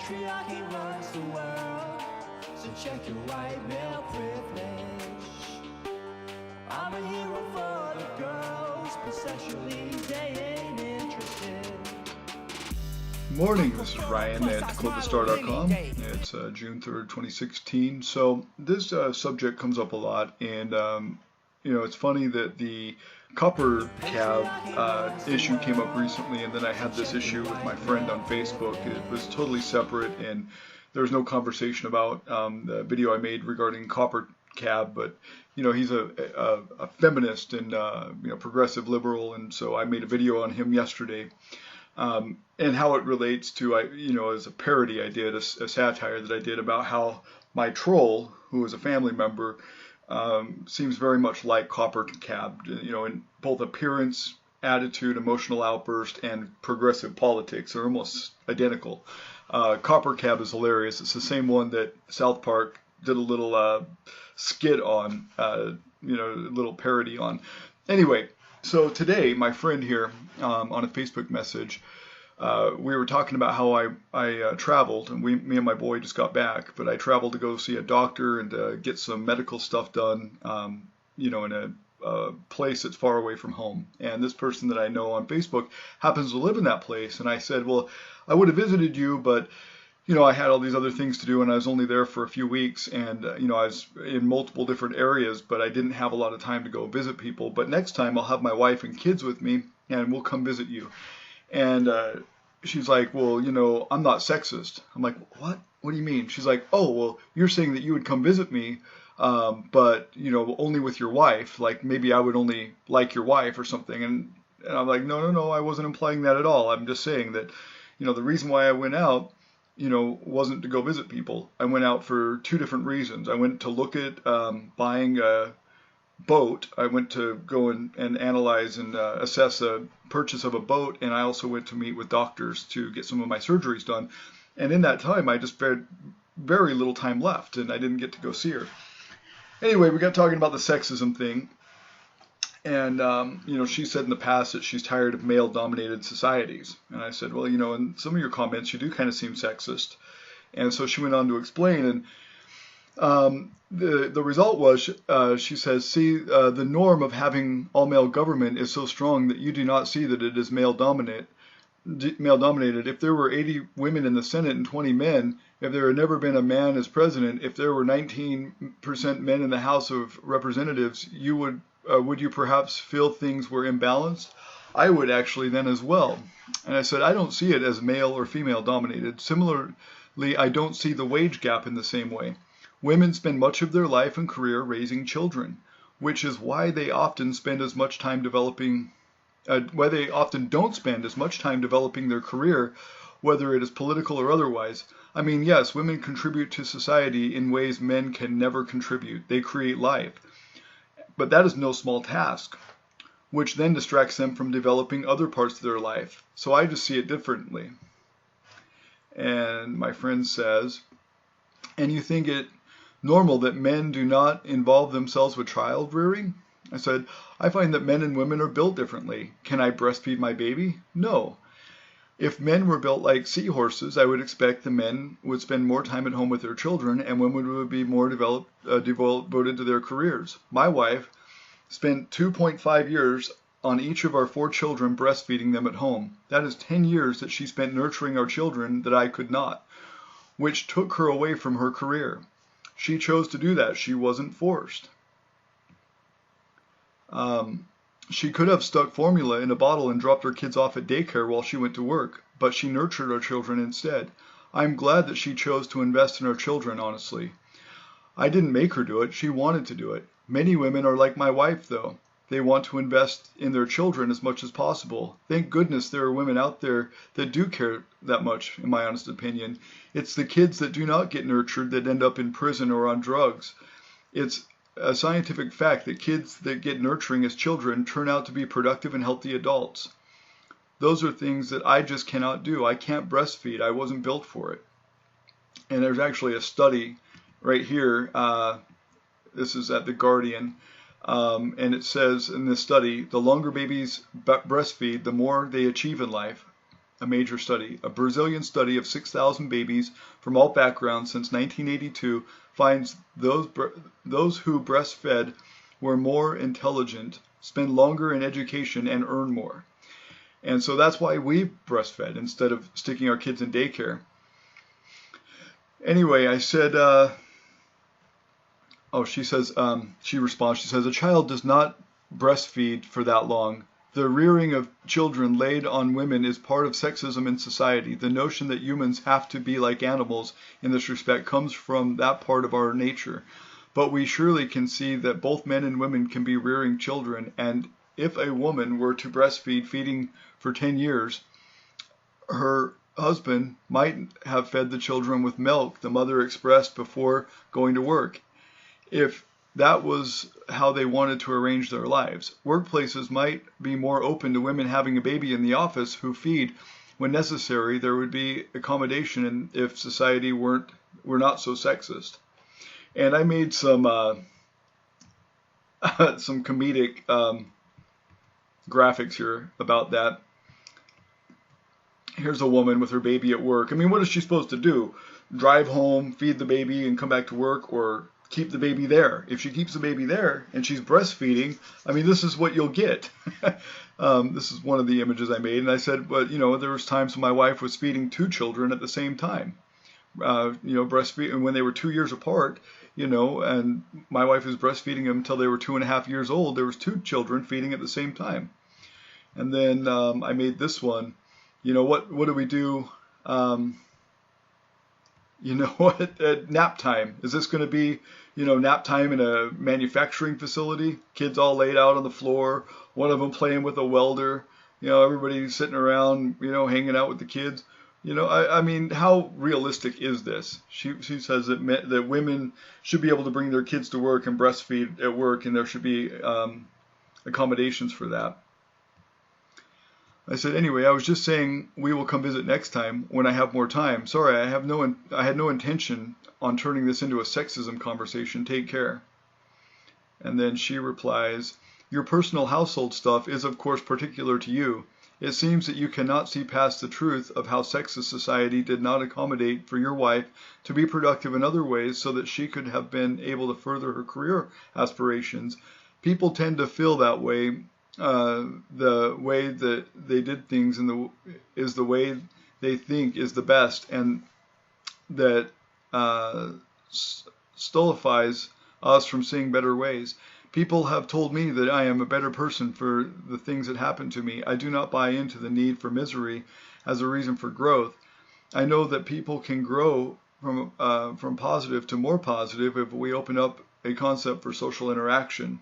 Patriarchy runs the world, so check your white male privilege. I'm a hero for the girls, but sexually they ain't interested. Morning, this is Ryan at DakotaStar.com. It's June 3rd, 2016. So this subject comes up a lot, and it's funny that the Coppercab issue came up recently, and then I had this issue with my friend on Facebook. It was totally separate, and there was no conversation about the video I made regarding Coppercab, but he's a feminist and progressive liberal, and so I made a video on him yesterday. And how it relates to, as a parody, I did a satire that I did about how my troll, who is a family member, seems very much like Coppercab, in both appearance, attitude, emotional outburst, and progressive politics. They're almost identical. Coppercab is hilarious. It's the same one that South Park did a little skit on, a little parody on. Anyway, so today, my friend here on a Facebook message, we were talking about how I traveled, and me and my boy just got back, but I traveled to go see a doctor and get some medical stuff done, in a place that's far away from home. And this person that I know on Facebook happens to live in that place, and I said, well, I would have visited you, but I had all these other things to do, and I was only there for a few weeks, and I was in multiple different areas, but I didn't have a lot of time to go visit people. But next time I'll have my wife and kids with me, and we'll come visit you. And she's like, well, I'm not sexist. I'm like, what? What do you mean? She's like, oh, well, you're saying that you would come visit me, but only with your wife. Like maybe I would only like your wife or something. And I'm like, no, I wasn't implying that at all. I'm just saying that, the reason why I went out, wasn't to go visit people. I went out for two different reasons. I went to look at buying a boat. I went to go and analyze and assess a purchase of a boat, and I also went to meet with doctors to get some of my surgeries done. And in that time, I just had very little time left, and I didn't get to go see her. Anyway, we got talking about the sexism thing. And, she said in the past that she's tired of male-dominated societies. And I said, well, in some of your comments, you do kind of seem sexist. And so she went on to explain, and the result was, she says, see, the norm of having all-male government is so strong that you do not see that it is male-dominated. If there were 80 women in the Senate and 20 men, if there had never been a man as president, if there were 19% men in the House of Representatives, would you perhaps feel things were imbalanced? I would actually then as well. And I said, I don't see it as male or female dominated. Similarly, I don't see the wage gap in the same way. Women spend much of their life and career raising children, which is why they often spend as much time why they often don't spend as much time developing their career, whether it is political or otherwise. I mean, yes, women contribute to society in ways men can never contribute. They create life. But that is no small task, which then distracts them from developing other parts of their life. So I just see it differently. And my friend says, and you think it normal that men do not involve themselves with child rearing? I said, I find that men and women are built differently. Can I breastfeed my baby? No. If men were built like seahorses, I would expect the men would spend more time at home with their children, and women would be more devoted to their careers. My wife spent 2.5 years on each of our 4 children breastfeeding them at home. That is 10 years that she spent nurturing our children that I could not, which took her away from her career. She chose to do that. She wasn't forced. She could have stuck formula in a bottle and dropped her kids off at daycare while she went to work, but she nurtured our children instead. I'm glad that she chose to invest in our children, honestly. I didn't make her do it. She wanted to do it. Many women are like my wife, though. They want to invest in their children as much as possible. Thank goodness there are women out there that do care that much, in my honest opinion. It's the kids that do not get nurtured that end up in prison or on drugs. It's a scientific fact that kids that get nurturing as children turn out to be productive and healthy adults. Those are things that I just cannot do. I can't breastfeed. I wasn't built for it. And there's actually a study right here. This is at The Guardian. And it says in this study, the longer babies breastfeed, the more they achieve in life. a major study. A Brazilian study of 6,000 babies from all backgrounds since 1982 finds those who breastfed were more intelligent, spend longer in education, and earn more. And so that's why we breastfed instead of sticking our kids in daycare. Anyway, I said, she responds, she says, a child does not breastfeed for that long. The rearing of children laid on women is part of sexism in society. The notion that humans have to be like animals in this respect comes from that part of our nature. But we surely can see that both men and women can be rearing children, and if a woman were to breastfeed, feeding for 10 years, her husband might have fed the children with milk the mother expressed before going to work, if that was how they wanted to arrange their lives. Workplaces might be more open to women having a baby in the office who feed when necessary. There would be accommodation, and if society were not so sexist. And I made some some comedic graphics here about that. Here's a woman with her baby at work. I mean, what is she supposed to do? Drive home, feed the baby, and come back to work, or keep the baby there? If she keeps the baby there and she's breastfeeding, I mean, this is what you'll get. This is one of the images I made, and I said, but there was times when my wife was feeding 2 children at the same time. Breastfeeding when they were 2 years apart. And my wife was breastfeeding them until they were 2.5 years old. There was 2 children feeding at the same time. And then I made this one. What do we do? At nap time? Is this going to be, nap time in a manufacturing facility? Kids all laid out on the floor, one of them playing with a welder, everybody sitting around, hanging out with the kids. I mean, how realistic is this? She says that women should be able to bring their kids to work and breastfeed at work, and there should be accommodations for that. I said, anyway, I was just saying we will come visit next time when I have more time. Sorry, I had no intention on turning this into a sexism conversation. Take care. And then she replies, your personal household stuff is of course particular to you. It seems that you cannot see past the truth of how sexist society did not accommodate for your wife to be productive in other ways so that she could have been able to further her career aspirations. People tend to feel that way. The way that they did things is the way they think is the best, and that stultifies us from seeing better ways. People have told me that I am a better person for the things that happened to me. I do not buy into the need for misery as a reason for growth. I know that people can grow from positive to more positive if we open up a concept for social interaction.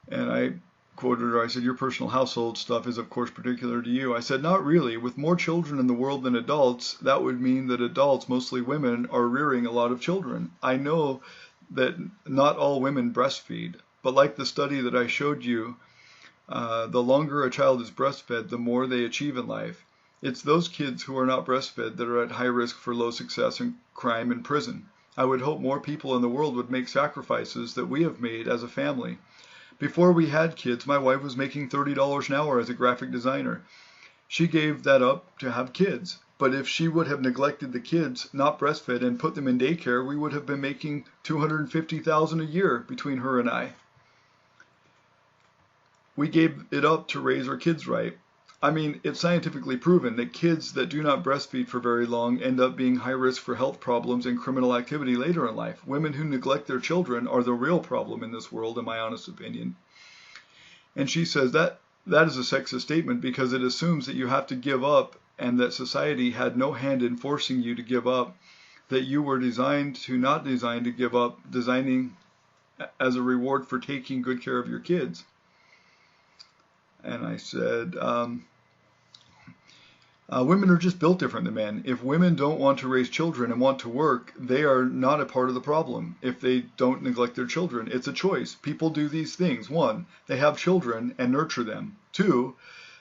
And I quoted her, I said, your personal household stuff is of course particular to you. I said, not really. With more children in the world than adults, that would mean that adults, mostly women, are rearing a lot of children. I know that not all women breastfeed, but like the study that I showed you, the longer a child is breastfed, the more they achieve in life. It's those kids who are not breastfed that are at high risk for low success in crime and prison. I would hope more people in the world would make sacrifices that we have made as a family. Before we had kids, my wife was making $30 an hour as a graphic designer. She gave that up to have kids. But if she would have neglected the kids, not breastfed, and put them in daycare, we would have been making $250,000 a year between her and I. We gave it up to raise our kids right. I mean, it's scientifically proven that kids that do not breastfeed for very long end up being high risk for health problems and criminal activity later in life. Women who neglect their children are the real problem in this world, in my honest opinion. And she says that is a sexist statement because it assumes that you have to give up and that society had no hand in forcing you to give up, that you were designed to not designed to give up, designing as a reward for taking good care of your kids. And I said, women are just built different than men. If women don't want to raise children and want to work, they are not a part of the problem. If they don't neglect their children, it's a choice. People do these things. 1, they have children and nurture them. 2,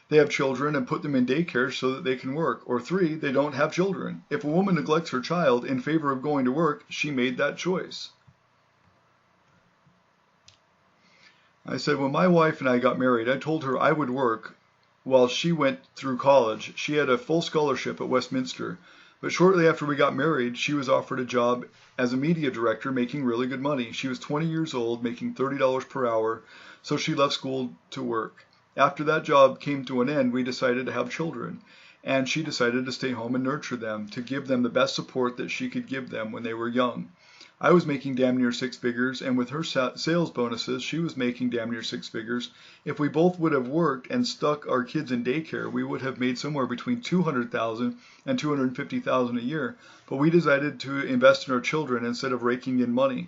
they have children and put them in daycare so that they can work. Or 3, they don't have children. If a woman neglects her child in favor of going to work, she made that choice. I said, when my wife and I got married, I told her I would work while she went through college. She had a full scholarship at Westminster, but shortly after we got married, she was offered a job as a media director making really good money. She was 20 years old, making $30 per hour, so she left school to work. After that job came to an end, we decided to have children, and she decided to stay home and nurture them, to give them the best support that she could give them when they were young. I was making damn near six figures, and with her sales bonuses, she was making damn near six figures. If we both would have worked and stuck our kids in daycare, we would have made somewhere between $200,000 and $250,000 a year. But we decided to invest in our children instead of raking in money.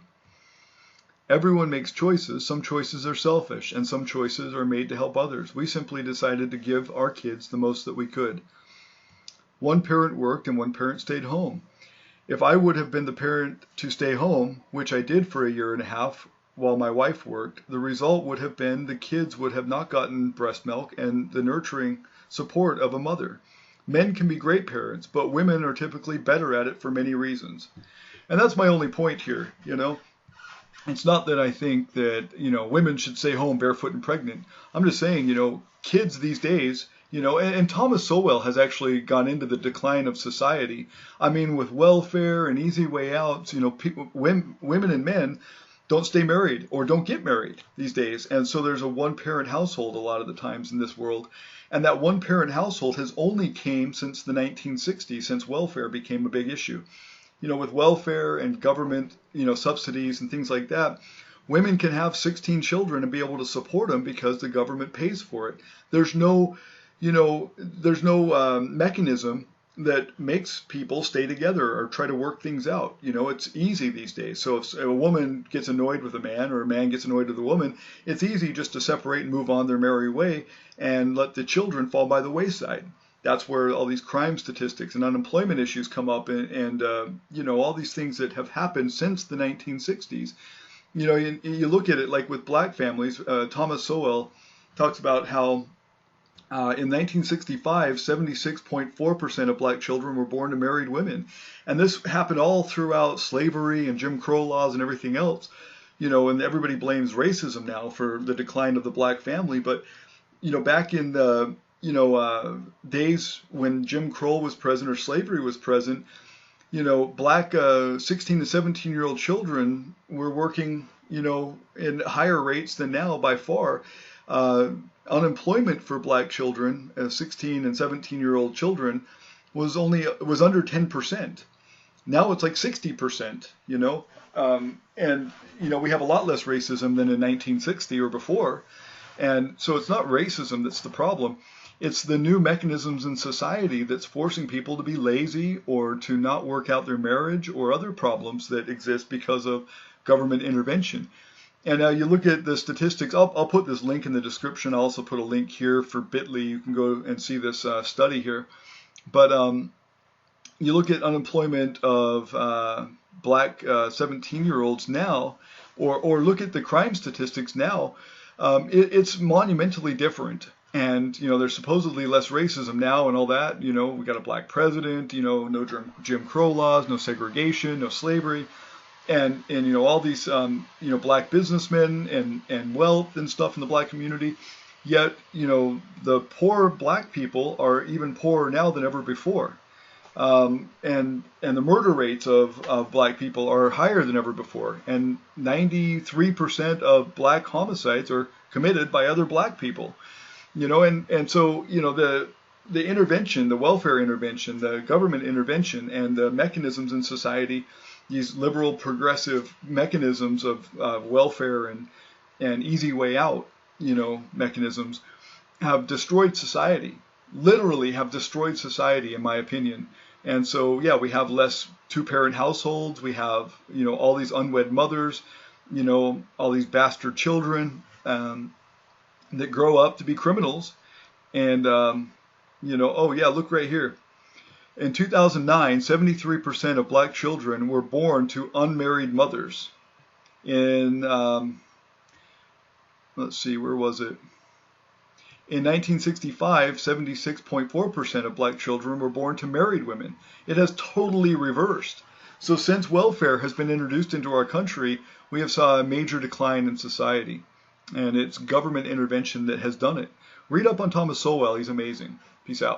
Everyone makes choices. Some choices are selfish, and some choices are made to help others. We simply decided to give our kids the most that we could. One parent worked and one parent stayed home. If I would have been the parent to stay home, which I did for a year and a half while my wife worked, the result would have been the kids would have not gotten breast milk and the nurturing support of a mother. Men can be great parents, but women are typically better at it for many reasons. And that's my only point here, you know. It's not that I think that, you know, women should stay home barefoot and pregnant. I'm just saying, you know, kids these days, you know, and Thomas Sowell has actually gone into the decline of society. I mean, with welfare and easy way outs, you know, people, women and men don't stay married or don't get married these days. And so there's a one-parent household a lot of the times in this world. And that one-parent household has only came since the 1960s, since welfare became a big issue. You know, with welfare and government, you know, subsidies and things like that, women can have 16 children and be able to support them because the government pays for it. There's no mechanism that makes people stay together or try to work things out. You know, it's easy these days. So if a woman gets annoyed with a man or a man gets annoyed with a woman, it's easy just to separate and move on their merry way and let the children fall by the wayside. That's where all these crime statistics and unemployment issues come up, and you know, all these things that have happened since the 1960s. You know, you look at it like with black families. Thomas Sowell talks about how in 1965, 76.4% of black children were born to married women. And this happened all throughout slavery and Jim Crow laws and everything else. You know, and everybody blames racism now for the decline of the black family. But, you know, back in the, days when Jim Crow was present or slavery was present, you know, black 16 to 17-year-old children were working, you know, in higher rates than now by far. Unemployment for black children, 16 and 17-year-old children, was under 10%. Now it's like 60%, you know, and you know, we have a lot less racism than in 1960 or before, and so it's not racism that's the problem. It's the new mechanisms in society that's forcing people to be lazy or to not work out their marriage or other problems that exist because of government intervention. And now you look at the statistics. I'll put this link in the description. I'll also put a link here for Bitly. You can go and see this study here. But you look at unemployment of black 17-year-olds now, or look at the crime statistics now. It's monumentally different. And, you know, there's supposedly less racism now and all that. You know, we got a black president, you know, no Jim Crow laws, no segregation, no slavery. And you know, all these you know, black businessmen and wealth and stuff in the black community. Yet, you know, the poor black people are even poorer now than ever before. And the murder rates of black people are higher than ever before. And 93% of black homicides are committed by other black people. You know, and so, you know, the intervention, the welfare intervention, the government intervention, and the mechanisms in society, these liberal progressive mechanisms of welfare and easy way out, you know, mechanisms, have destroyed society, literally have destroyed society, in my opinion. And so, yeah, we have less two-parent households. We have, you know, all these unwed mothers, you know, all these bastard children that grow up to be criminals. And, you know, oh yeah, look right here. In 2009, 73% of black children were born to unmarried mothers. In, let's see, where was it? In 1965, 76.4% of black children were born to married women. It has totally reversed. So since welfare has been introduced into our country, we have saw a major decline in society. And it's government intervention that has done it. Read up on Thomas Sowell. He's amazing. Peace out.